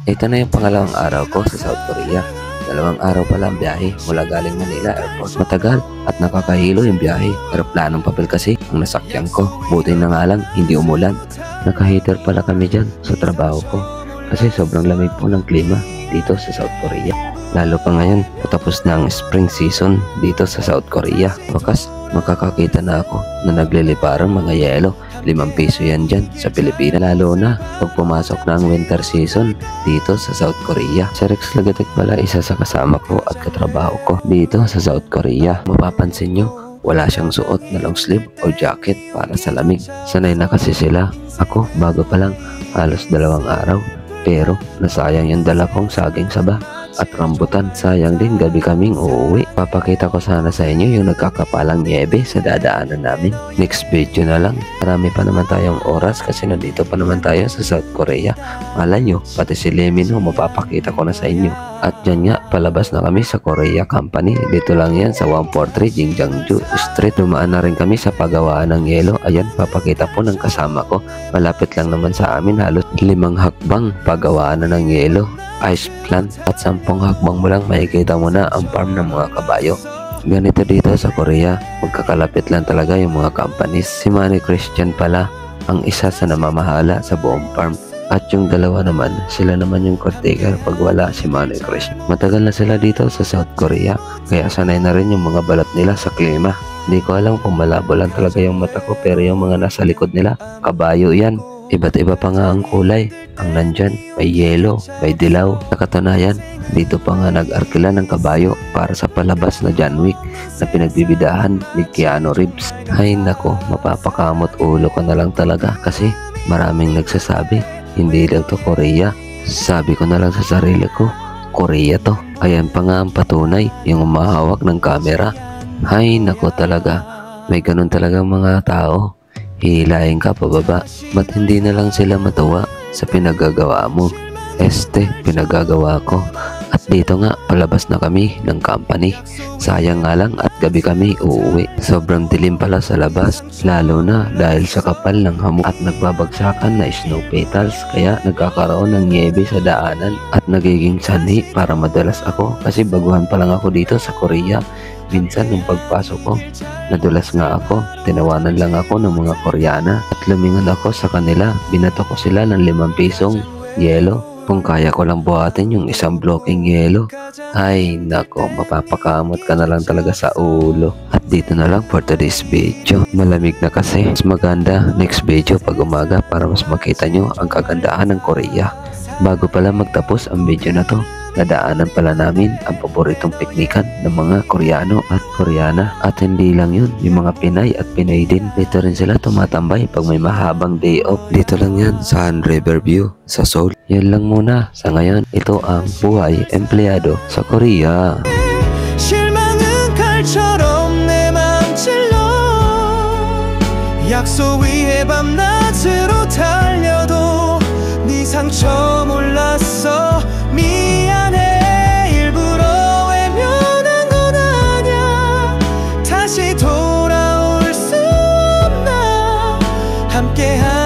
Ito na yung pangalawang araw ko sa South Korea. 2 araw pa lang biyahe mula galing Manila Airport. Matagal at nakakahilo yung biyahe. Eroplanong papel kasi ang nasakyan ko. Buti na nga lang hindi umulan. Naka-heater pala kami dyan sa trabaho ko. Kasi sobrang lamig po ng klima dito sa South Korea. Lalo pa ngayon, patapos na ang spring season dito sa South Korea. Wakas, makakakita na ako na nagliliparang mga yelo. 5 piso yan dyan sa Pilipinas. Lalo na pag pumasok na ang winter season dito sa South Korea. Si Rex Lagatek pala isa sa kasama ko at katrabaho ko dito sa South Korea. Mapapansin nyo, wala siyang suot na long sleeve o jacket para sa lamig. Sanay na kasi sila. Ako, bago pa lang, halos 2 araw. Pero nasayang yung dala kong saging saba at rambutan. Sayang din, gabi kaming uuwi. Papakita ko sana sa inyo yung nagkakapalang niebe sa dadaanan namin. Next video na lang. Marami pa naman tayong oras kasi nandito pa naman tayo sa South Korea. Malay nyo, pati si Lemino mapapakita ko na sa inyo. At dyan nga, palabas na kami sa Korea Company. Dito lang yan sa 143 Jingjangju Street. Dumaan na rin kami sa pagawaan ng yelo. Ayan, papakita po ng kasama ko. Malapit lang naman sa amin, halos 5 hakbang pagawaan na ng yelo. Ice plant at 10 hakbang mo lang makikita mo na ang farm ng mga kabayo. Ganito dito sa Korea, magkakalapit lang talaga yung mga companies. Si Manny Christian pala ang isa sa namamahala sa buong farm. At yung dalawa naman, sila naman yung caretaker pag wala si Manny Christian. Matagal na sila dito sa South Korea, kaya sanay na rin yung mga balat nila sa klima. Hindi ko alam kung malabo lang talaga yung mata ko, pero yung mga nasa likod nila, kabayo yan. Iba't iba pa nga ang kulay. Ang nandyan, may yellow, may dilaw. Sa katunayan, dito pa nga nag-arkila ng kabayo para sa palabas na John Wick na pinagbibidahan ni Keanu Reeves. Ay nako, mapapakamot ulo ko na lang talaga kasi maraming nagsasabi, hindi lang to Korea. Sabi ko na lang sa sarili ko, Korea to. Ayan pa nga ang patunay, yung umahawak ng camera. Ay nako talaga, may ganun talagang mga tao. Hihilahin ka pababa. Ba't hindi na lang sila matuwa sa pinagagawa mo? Pinagagawa ko. At dito nga, palabas na kami ng company. Sayang nga lang at gabi kami uuwi. Sobrang dilim pala sa labas. Lalo na dahil sa kapal ng hamog at nagbabagsakan na snow petals. Kaya nagkakaroon ng niebe sa daanan at nagiging sanhi para madalas ako. Kasi baguhan pa lang ako dito sa Korea. Minsan nung pagpasok ko, nadulas nga ako. Tinawanan lang ako ng mga Koreana at lumingon ako sa kanila. Binato ko sila ng 5 pisong yelo. Kung kaya ko lang buhatin yung 1 blocking yelo. Ay nako, mapapakamot ka na lang talaga sa ulo. At dito na lang for today's video. Malamig na kasi. Mas maganda next video pag umaga para mas makita nyo ang kagandahan ng Korea. Bago pala magtapos ang video na to, nadaanan pala namin ang paboritong piknikan ng mga Koreano at Koreana. At hindi lang yun, yung mga Pinay at Pinay din. Dito rin sila tumatambay pag may mahabang day off. Dito lang yan sa Han Riverview sa Seoul. Yan lang muna sa ngayon. Ito ang buhay empleyado sa Korea. 실망은 칼처럼 내 맘 찔러 약속 위에 밤낮으로 달려도 네 상처 몰랐어 미안해 일부러 외면한 건 아냐 다시 돌아올 수 없나 함께한